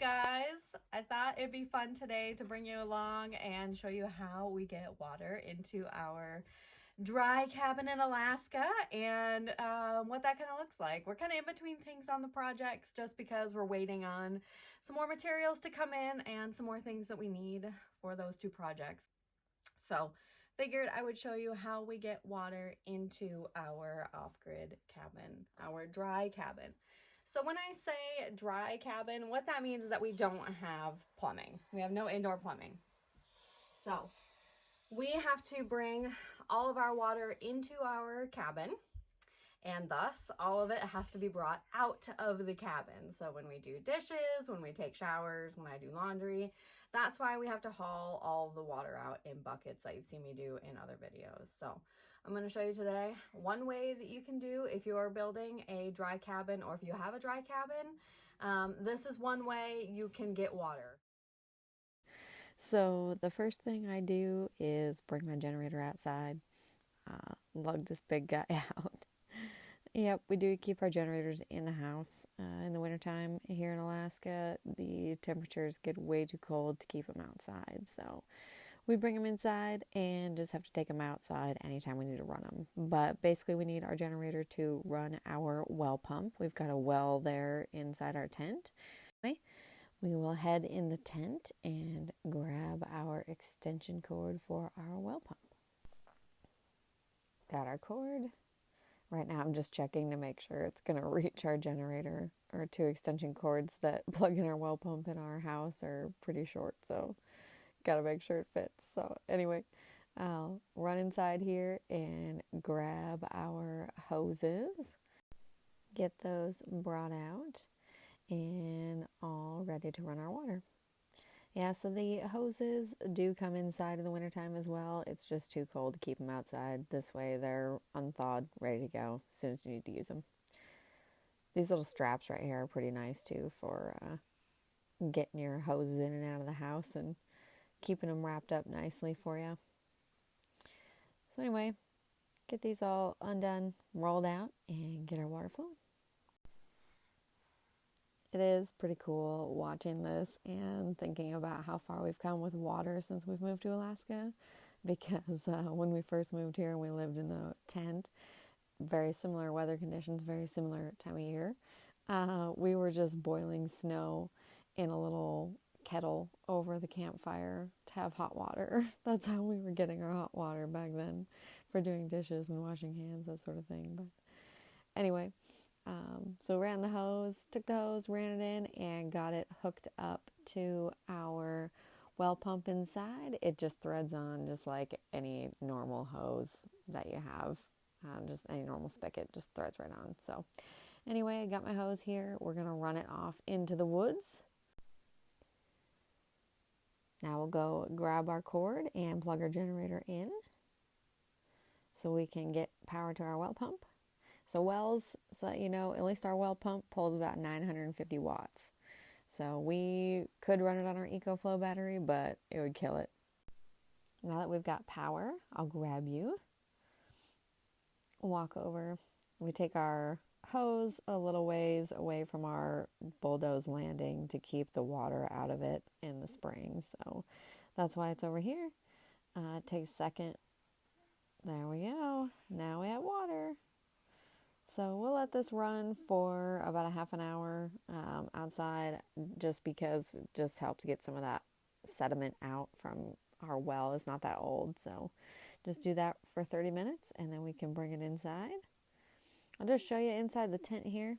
guys? I thought it'd be fun today to bring you along and show you how we get water into our dry cabin in Alaska and what that kind of looks like. We're kind of in between things on the projects just because we're waiting on some more materials to come in and some more things that we need for those two projects. So figured I would show you how we get water into our off-grid cabin, our dry cabin. So when I say dry cabin, what that means is that we don't have plumbing. We have no indoor plumbing. So we have to bring all of our water into our cabin, and thus all of it has to be brought out of the cabin. So when we do dishes, when we take showers, when I do laundry, that's why we have to haul all the water out in buckets that you've seen me do in other videos. So I'm going to show you today one way that you can do if you are building a dry cabin, or if you have a dry cabin. This is one way you can get water. So the first thing I do is bring my generator outside, lug this big guy out. Yep, we do keep our generators in the house. In the wintertime here in Alaska, the temperatures get way too cold to keep them outside. So we bring them inside and just have to take them outside anytime we need to run them. But basically we need our generator to run our well pump. We've got a well there inside our tent. We will head in the tent and grab our extension cord for our well pump. Got our cord. Right now I'm just checking to make sure it's going to reach our generator. Our two extension cords that plug in our well pump in our house are pretty short, so got to make sure it fits. So anyway, I'll run inside here and grab our hoses. Get those brought out and all ready to run our water. Yeah, so the hoses do come inside in the wintertime as well. It's just too cold to keep them outside. This way they're unthawed, ready to go as soon as you need to use them. These little straps right here are pretty nice too for getting your hoses in and out of the house and keeping them wrapped up nicely for you. So anyway, get these all undone, rolled out, and get our water flowing. It is pretty cool watching this and thinking about how far we've come with water since we've moved to Alaska, because when we first moved here and we lived in the tent, very similar weather conditions, very similar time of year, we were just boiling snow in a little kettle over the campfire to have hot water. That's how we were getting our hot water back then for doing dishes and washing hands, that sort of thing. But anyway, so ran the hose, took the hose, ran it in, and got it hooked up to our well pump inside. It just threads on just like any normal hose that you have. Just any normal spigot just threads right on. So anyway, I got my hose here. We're going to run it off into the woods. Now we'll go grab our cord and plug our generator in so we can get power to our well pump. So wells, so you know, at least our well pump pulls about 950 watts. So we could run it on our EcoFlow battery, but it would kill it. Now that we've got power, I'll grab you. Walk over. We take our hose a little ways away from our bulldoze landing to keep the water out of it in the spring. So that's why it's over here. It takes a second. There we go. Now we have water. So we'll let this run for about a half an hour outside, just because it just helps get some of that sediment out from our well. It's not that old, so just do that for 30 minutes and then we can bring it inside. I'll just show you inside the tent here.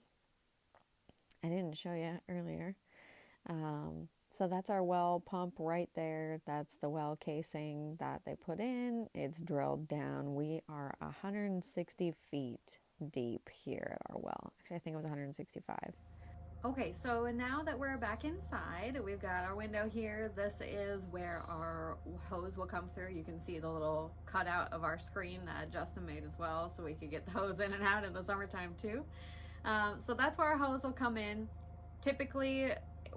I didn't show you earlier. So that's our well pump right there. That's the well casing that they put in. It's drilled down. We are 160 feet deep here at our well. Actually, I think it was 165. Okay, so now that we're back inside, we've got our window here. This is where our hose will come through. You can see the little cutout of our screen that Justin made as well, so we could get the hose in and out in the summertime too. So that's where our hose will come in. Typically,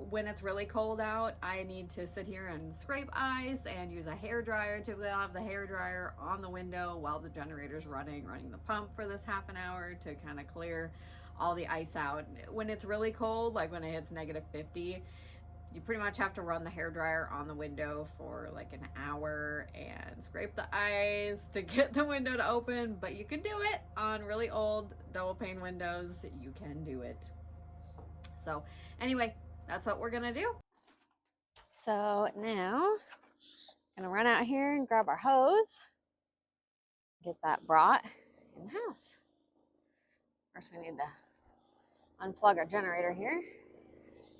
when it's really cold out, I need to sit here and scrape ice and use a hair dryer. Typically, I'll have the hair dryer on the window while the generator's running the pump for this half an hour to kind of clear all the ice out. When it's really cold, like when it hits -50, you pretty much have to run the hairdryer on the window for like an hour and scrape the ice to get the window to open, but you can do it on really old double pane windows. You can do it. So anyway, that's what we're gonna do. So now I'm gonna run out here and grab our hose, get that brought in the house. First we need to unplug our generator here,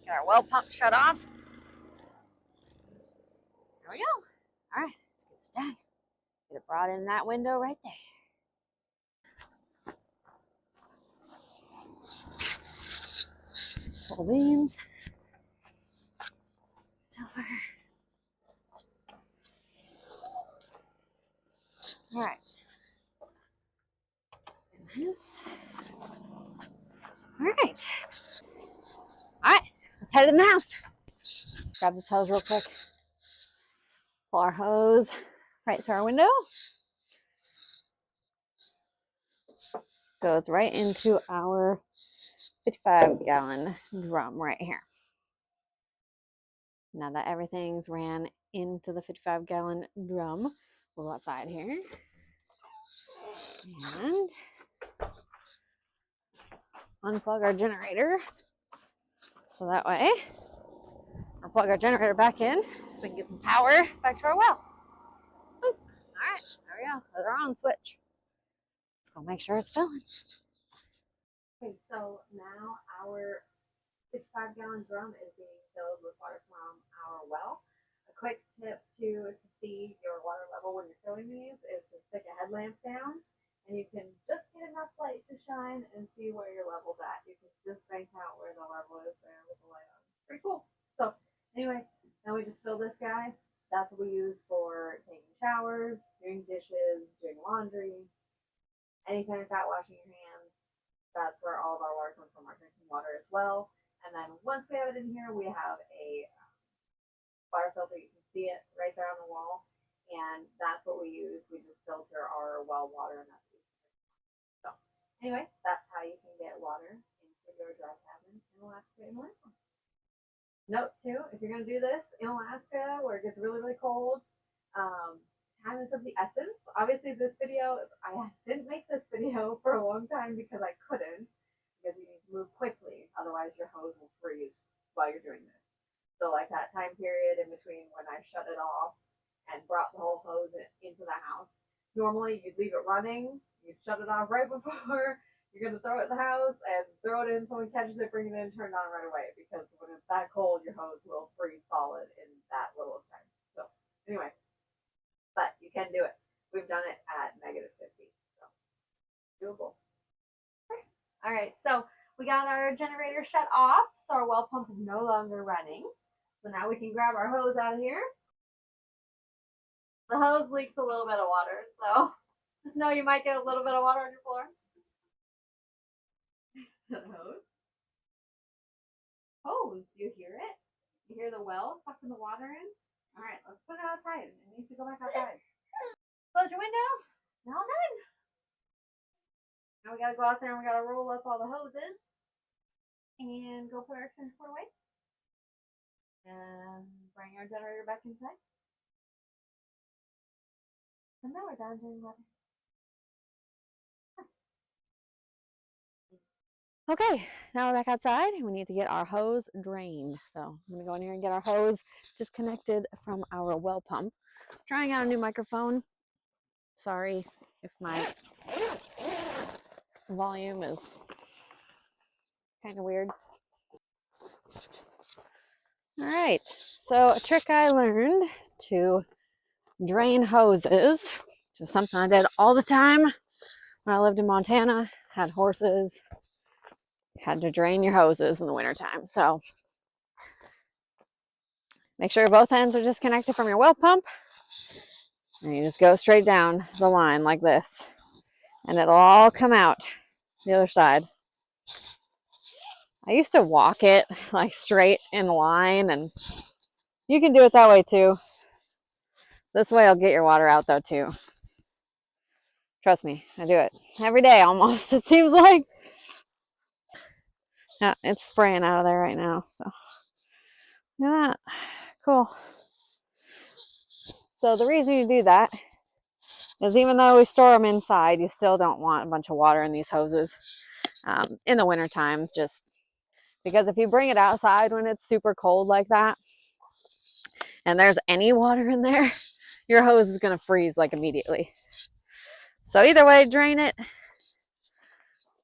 get our well pump shut off. There we go. All right, let's get this done. Get it brought in that window right there. Full beans, silver. All right. Nice. All right. All right, let's head in the house. Grab this hose real quick. Pull our hose right through our window. Goes right into our 55-gallon drum right here. Now that everything's ran into the 55-gallon drum, we'll go outside here and unplug our generator. So that way, or plug our generator back in so we can get some power back to our well. Ooh. All right, there we go. There's our on switch. Let's go make sure it's filling. Okay, so now our 55-gallon drum is being filled with water from our well. A quick tip to see your water level when you're filling these is to stick a headlamp down, and you can just get enough light to shine and see where your level's at. You can just bank out where the level is there with the light on. Pretty cool. So anyway, now we just fill this guy. That's what we use for taking showers, doing dishes, doing laundry, anytime without washing your hands. That's where all of our water comes from, our drinking water as well. And then once we have it in here, we have a water filter. You can see it right there on the wall. And that's what we use. We just filter our well water, and that's what we use. So anyway, that's how you can get water into your dry cabin in Alaska and Alaska. Note too, if you're going to do this in Alaska where it gets really, really cold, time is of the essence. Obviously this video, I didn't make this video for a long time because I couldn't, because you need to move quickly, otherwise your hose will freeze while you're doing this. So like that time period in between when I shut it off and brought the whole hose into the house, normally you'd leave it running, you'd shut it off right before you're going to throw it in the house and throw it in, someone catches it, bring it in, turn it on right away, because when it's that cold, your hose will freeze solid in that little time. So anyway, but you can do it. We've done it at -50, so doable. All right, so we got our generator shut off, so our well pump is no longer running. So now we can grab our hose out of here. The hose leaks a little bit of water, so just know you might get a little bit of water on your floor. The hose. Hose, do you hear it? You hear the well sucking the water in? All right, let's put it outside. It needs to go back outside. Close your window. Now done. Now we gotta go out there and we gotta roll up all the hoses and go put our extension cord away and bring our generator back inside. And now we're done doing water. Okay, now we're back outside and we need to get our hose drained. So I'm gonna go in here and get our hose disconnected from our well pump. Trying out a new microphone. Sorry if my volume is kind of weird. All right, so a trick I learned to drain hoses, just something I did all the time when I lived in Montana, had horses, had to drain your hoses in the wintertime. So make sure both ends are disconnected from your well pump, and you just go straight down the line like this, and it'll all come out the other side. I used to walk it like straight in line, and you can do it that way too. This way will get your water out though too. Trust me, I do it every day almost, it seems like. Yeah, it's spraying out of there right now. So Look at that. Cool. So the reason you do that is even though we store them inside, you still don't want a bunch of water in these hoses in the wintertime, just because if you bring it outside when it's super cold like that and there's any water in there, your hose is going to freeze like immediately. So either way, drain it,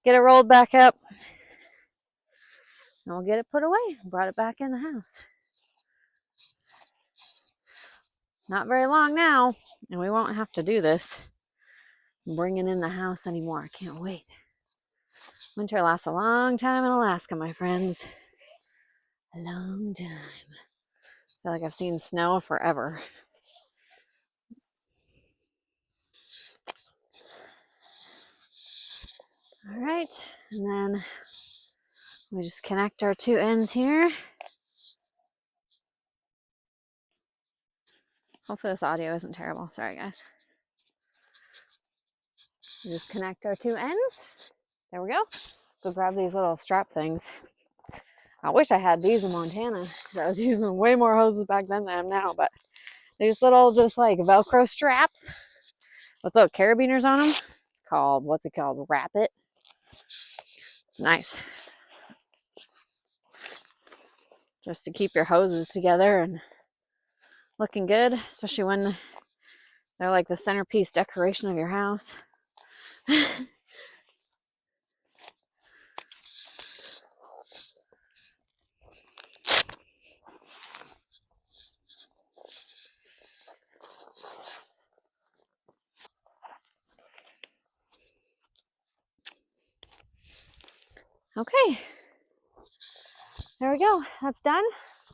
get it rolled back up, and we'll get it put away. Brought it back in the house. Not very long now, and we won't have to do this. Bring it in the house anymore. I can't wait. Winter lasts a long time in Alaska, my friends. A long time. I feel like I've seen snow forever. All right, and then we just connect our two ends here. Hopefully this audio isn't terrible. Sorry, guys. We just connect our two ends. There we go. Go grab these little strap things. I wish I had these in Montana because I was using way more hoses back then than I am now, but these little just like Velcro straps with little carabiners on them. It's called, what's it called? Wrap It. It's nice. Just to keep your hoses together and looking good, especially when they're like the centerpiece decoration of your house. Okay, there we go. That's done.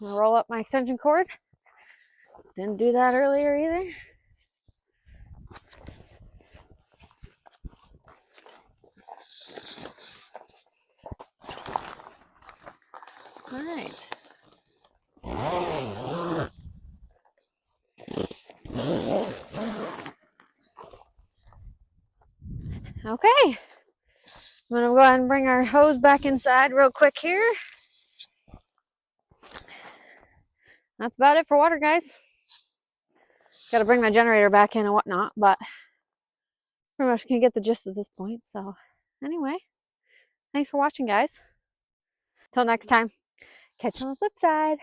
I'm gonna roll up my extension cord. Didn't do that earlier either. All right. Okay. I'm gonna go ahead and bring our hose back inside real quick here. That's about it for water, guys. Got to bring my generator back in and whatnot, but pretty much can get the gist at this point. So anyway, thanks for watching, guys. Till next time, catch you on the flip side.